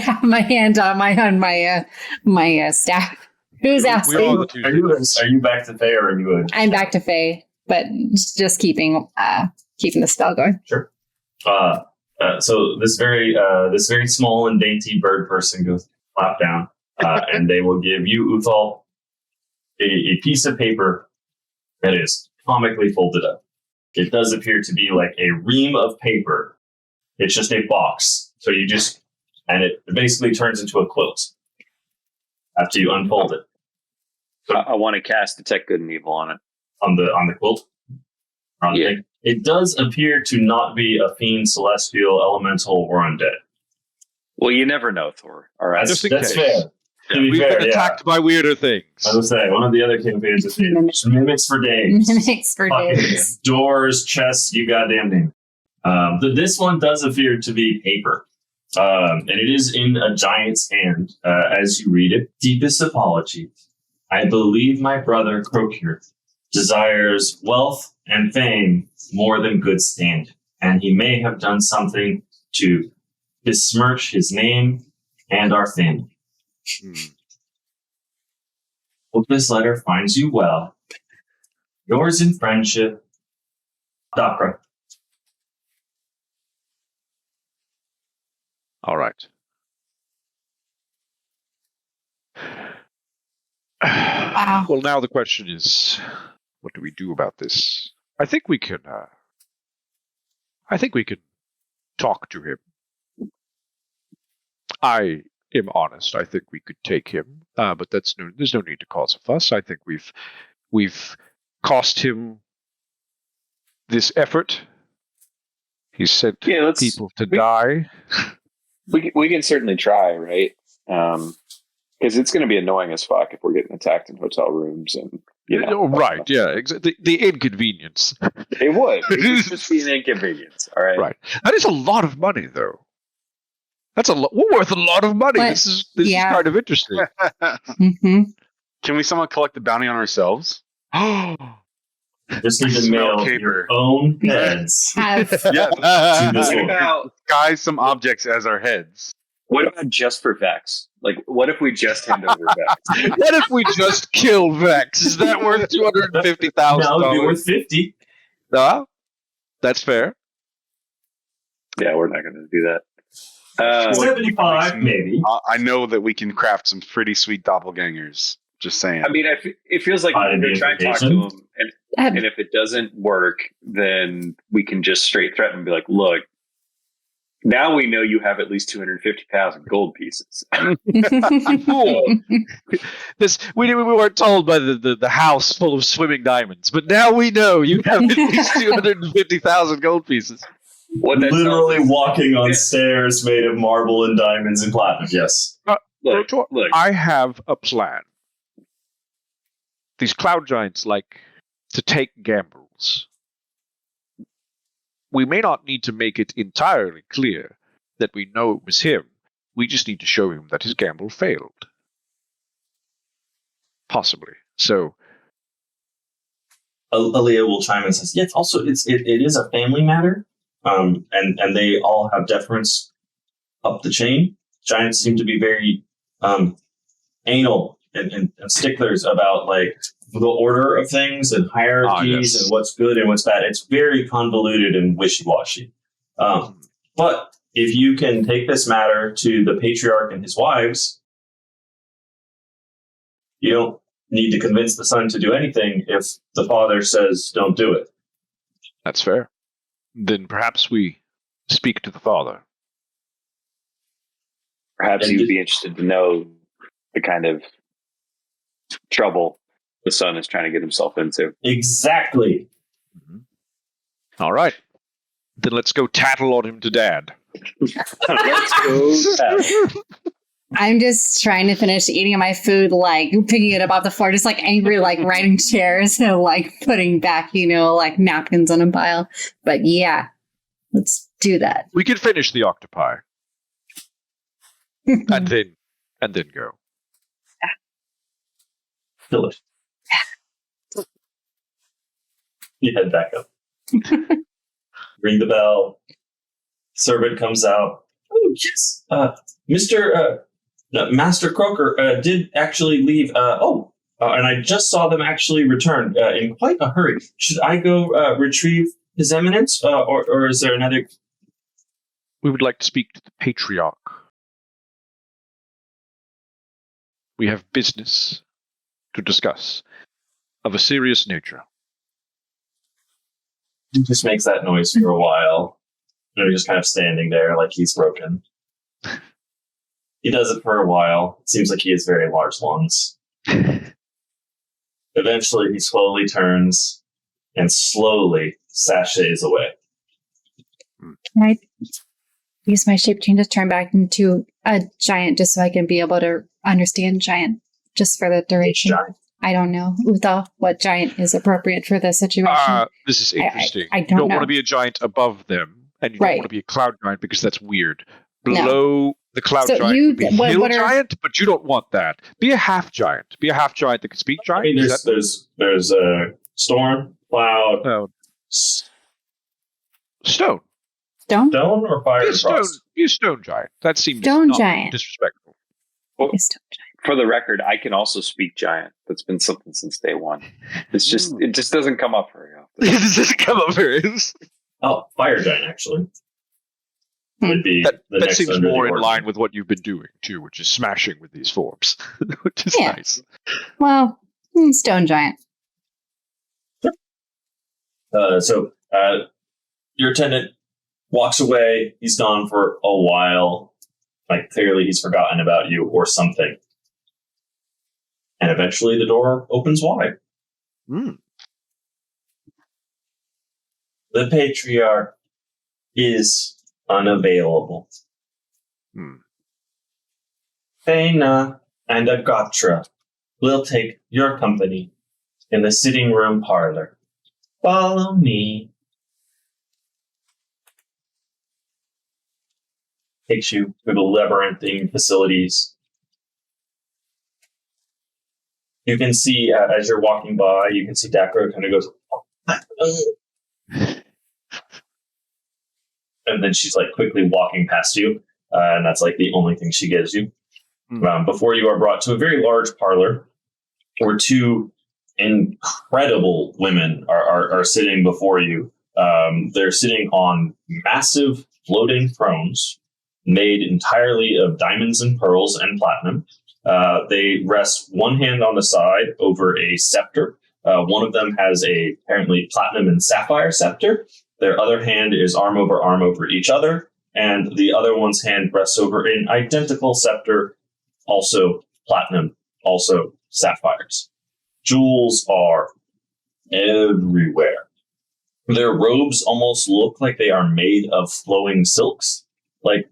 have my hand on my staff. Who's asking? Are you back to Faye, or are you? I'm back to Faye, but just keeping the spell going. Sure. So this very small and dainty bird person goes flap down, and they will give you, Uthal, a piece of paper that is comically folded up. It does appear to be like a ream of paper. It's just a box. So and it basically turns into a quilt after you unfold it. So I want to cast Detect Good and Evil on it. On the quilt? It does appear to not be a fiend, celestial, elemental, or undead. Well, you never know, Thor. All right. That's fair. We've been attacked by weirder things. I was say one of the other campaigns is mimics for days. Mimics for days. Doors, chests, you goddamn name. This one does appear to be paper. And it is in a giant's hand as you read it. Deepest apologies. I believe my brother Krokir desires wealth and fame more than good stand, and he may have done something to besmirch his name and our family. Hope this letter finds you well. Yours in friendship, Dakra. All right. Wow. Well, now the question is, what do we do about this? I think we can talk to him. I am honest. I think we could take him, but there's no need to cause a fuss. I think we've cost him this effort. He's sent people to die. We can certainly try, right? Because it's going to be annoying as fuck if we're getting attacked in hotel rooms and right? Yeah, exactly. The inconvenience. It would. It would just be an inconvenience. All right. Right. That is a lot of money, though. That's a lot. We're worth a lot of money. This is kind of interesting. Mm-hmm. Can we somehow collect the bounty on ourselves? Just need to mail your own heads. Disguise some objects as our heads. What about just for Vex? Like, what if we just hand over Vex? What if we just kill Vex? Is that worth $250,000? No, it'd be worth 50. No, that's fair. Yeah, we're not going to do that. 75, maybe. I know that we can craft some pretty sweet doppelgangers. Just saying. I mean, it feels like we're trying to talk to him, and if it doesn't work, then we can just straight threaten and be like, "Look, now we know you have at least 250,000 gold pieces." We weren't told by the house full of swimming diamonds, but now we know you have at least 250,000 gold pieces. Literally walking on stairs made of marble and diamonds and platinum. Yes. Look, I have a plan. These cloud giants like to take gambles. We may not need to make it entirely clear that we know it was him. We just need to show him that his gamble failed. Possibly. So Aaliyah will chime in and says, yes, also it is a family matter. And they all have deference up the chain. Giants seem to be very anal and sticklers about like the order of things and hierarchies and what's good and what's bad. It's very convoluted and wishy-washy. But if you can take this matter to the patriarch and his wives, you don't need to convince the son to do anything if the father says don't do it. That's fair. Then perhaps we speak to the father. Perhaps you'd be interested to know the kind of trouble the son is trying to get himself into. Exactly. Mm-hmm. All right. Then let's go tattle on him to Dad. Let's go tattle. I'm just trying to finish eating my food, like picking it up off the floor, just like angry, like riding chairs and like putting back, like napkins on a pile. But yeah, let's do that. We can finish the octopi. and then go. Delicious. You head back up. Ring the bell. Servant comes out. Oh, yes. Master Croaker did actually leave. And I just saw them actually return in quite a hurry. Should I go retrieve His Eminence, or is there another? We would like to speak to the patriarch. We have business to discuss of a serious nature. He just makes that noise for a while. He's just kind of standing there like he's broken. He does it for a while. It seems like he has very large lungs. Eventually, he slowly turns and slowly sachets away. Can I use my shape change to turn back into a giant just so I can be able to understand giant just for the duration? Giant. I don't know, Utha, what giant is appropriate for this situation. This is interesting. I you don't know. want to be a giant above them, and you don't want to be a cloud giant because that's weird. Below the cloud giant would be a hill giant, but you don't want that. Be a half giant. Be a half giant that can speak giant. I mean, there's a storm, cloud, stone. Stone or fire. Be a stone giant. That seems giant. Disrespectful. Well, for the record, I can also speak giant. That's been something since day one. It just doesn't come up very often. It doesn't come up very often. Oh, fire giant actually. Would be that seems more in line with what you've been doing too, which is smashing with these forms, which is nice. Well, stone giant. So your attendant walks away. He's gone for a while. Like clearly he's forgotten about you or something. And eventually the door opens wide. The patriarch is unavailable. Faina and Agatra will take your company in the sitting room parlor. Follow me. Takes you through the labyrinthine facilities. You can see, as you're walking by, you can see Dakra kind of goes, and then she's like quickly walking past you, and that's like the only thing she gives you. Before you are brought to a very large parlor where two incredible women are sitting before you. They're sitting on massive floating thrones made entirely of diamonds and pearls and platinum. They rest one hand on the side over a scepter. One of them has a apparently platinum and sapphire scepter. Their other hand is arm over each other, and the other one's hand rests over an identical scepter, also platinum, also sapphires. Jewels are everywhere. Their robes almost look like they are made of flowing silks, like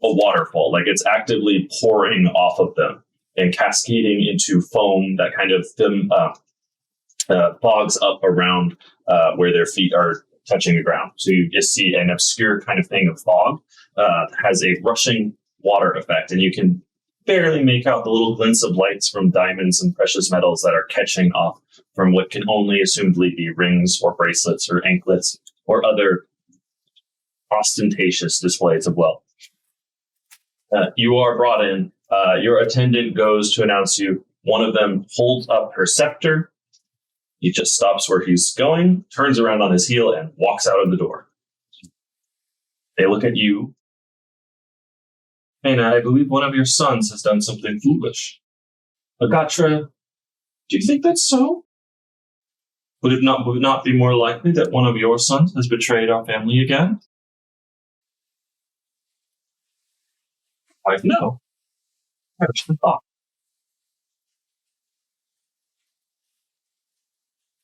a waterfall, like it's actively pouring off of them and cascading into foam that kind of fogs up around where their feet are touching the ground. So you just see an obscure kind of thing of fog has a rushing water effect, and you can barely make out the little glints of lights from diamonds and precious metals that are catching off from what can only assumedly be rings or bracelets or anklets or other ostentatious displays of wealth. You are brought in. Your attendant goes to announce you. One of them holds up her scepter. He just stops where he's going, turns around on his heel, and walks out of the door. They look at you. And I believe one of your sons has done something foolish. Agatra, do you think that's so? Would it not be more likely that one of your sons has betrayed our family again? No. Perish the thought.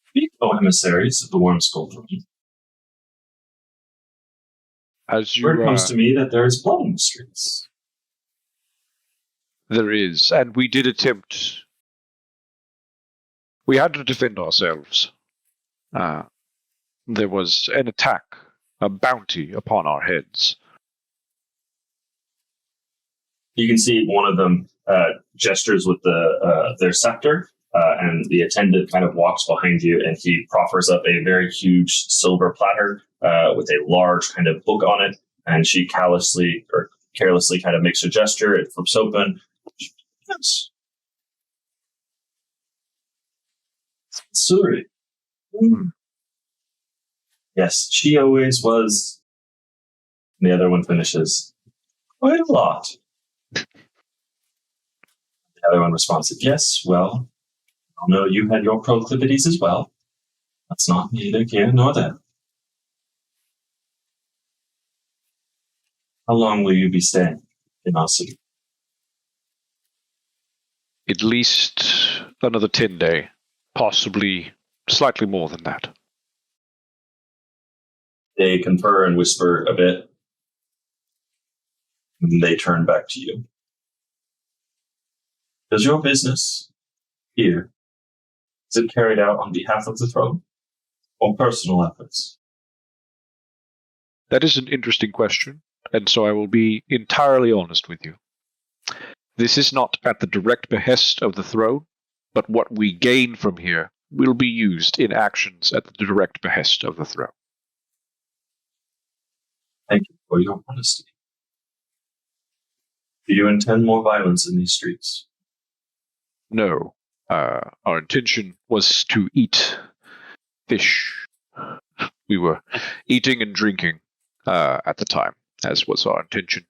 Speak, O emissaries of the Worm Skull Throne. As you, Word comes to me that there is blood in the streets. There is, and we did attempt. We had to defend ourselves. There was an attack, a bounty upon our heads. You can see one of them gestures with their scepter, and the attendant kind of walks behind you, and he proffers up a very huge silver platter with a large kind of book on it, and she carelessly kind of makes a gesture. It flips open. Yes. Sorry. Yes, she always was. And the other one finishes. Quite a lot. The other one responds, yes, well, I know you had your proclivities as well. That's not neither here nor there. How long will you be staying in our city? At least another 10 day, possibly slightly more than that. They confer and whisper a bit. And they turn back to you. Does your business here, is it carried out on behalf of the throne or personal efforts? That is an interesting question, and so I will be entirely honest with you. This is not at the direct behest of the throne, but what we gain from here will be used in actions at the direct behest of the throne. Thank you for your honesty. Do you intend more violence in these streets? No. Our intention was to eat fish. We were eating and drinking at the time, as was our intention.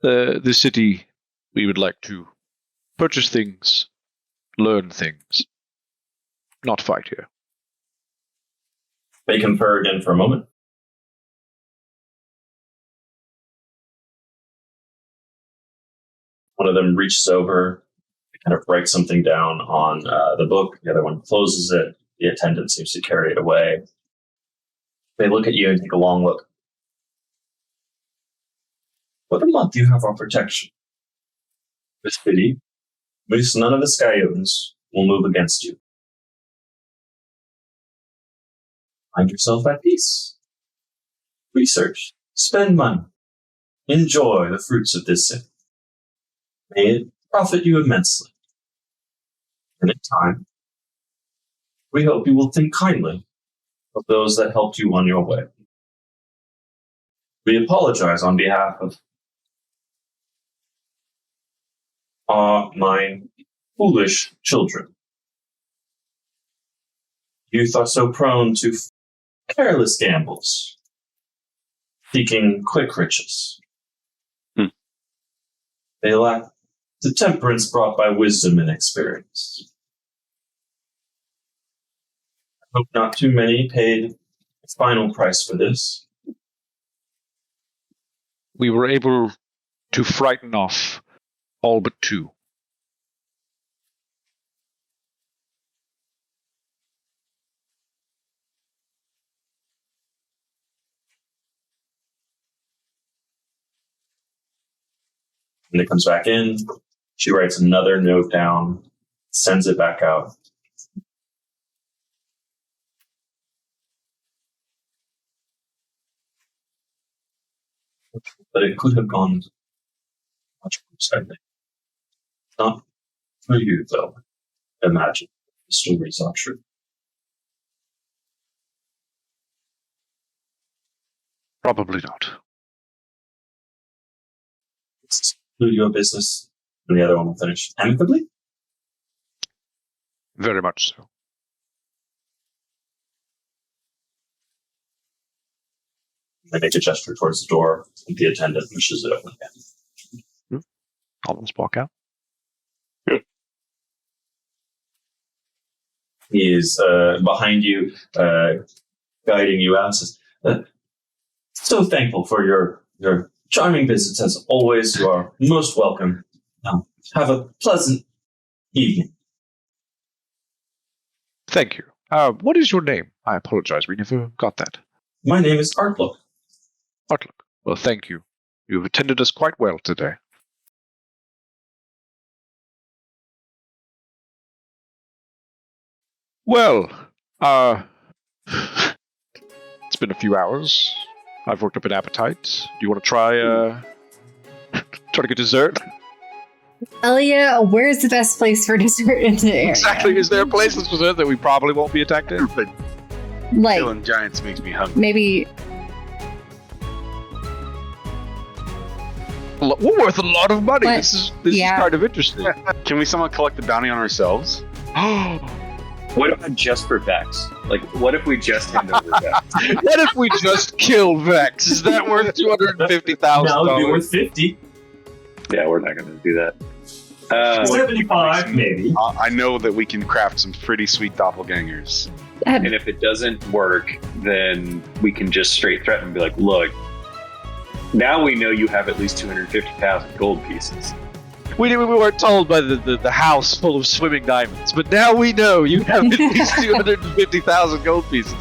The city, we would like to purchase things, learn things, not fight here. They confer again for a moment. One of them reaches over, kind of writes something down on the book. The other one closes it. The attendant seems to carry it away. They look at you and take a long look. Whether or not you have our protection, with pity, at least none of the Skyotans will move against you. Find yourself at peace. Research. Spend money. Enjoy the fruits of this sin. May it profit you immensely. And in time, we hope you will think kindly of those that helped you on your way. We apologize on behalf of my foolish children. Youth are so prone to careless gambles, seeking quick riches. They lack the temperance brought by wisdom and experience. I hope not too many paid the final price for this. We were able to frighten off all but two. And it comes back in. She writes another note down, sends it back out. But it could have gone much worse, I think. Not for you, though. Imagine the stories are true. Probably not. Let's conclude your business, and the other one will finish amicably. Very much so. I make a gesture towards the door, and the attendant pushes it open again. I'll just walk out. He is behind you, guiding you out. Says, so thankful for your charming visits as always. You are most welcome. Have a pleasant evening. Thank you. What is your name? I apologize. We never got that. My name is Artlook. Artlook. Well, thank you. You've attended us quite well today. Well, it's been a few hours. I've worked up an appetite. Do you want to try to get dessert? Elia, where's the best place for dessert in the area? Exactly. Is there a place for dessert that we probably won't be attacked in? But Like, killing giants makes me hungry. maybe... We're worth a lot of money. But- This is kind of interesting. Can we somehow collect the bounty on ourselves? What about just for Vex? Like, what if we just hand over Vex? What if we just kill Vex? Is that worth $250,000? That would be worth 50. Yeah, we're not going to do that. 75, maybe. I know that we can craft some pretty sweet doppelgangers. And if it doesn't work, then we can just straight threaten and be like, look, now we know you have at least 250,000 gold pieces. We weren't told by the house full of swimming diamonds, but now we know you have at least 250,000 gold pieces.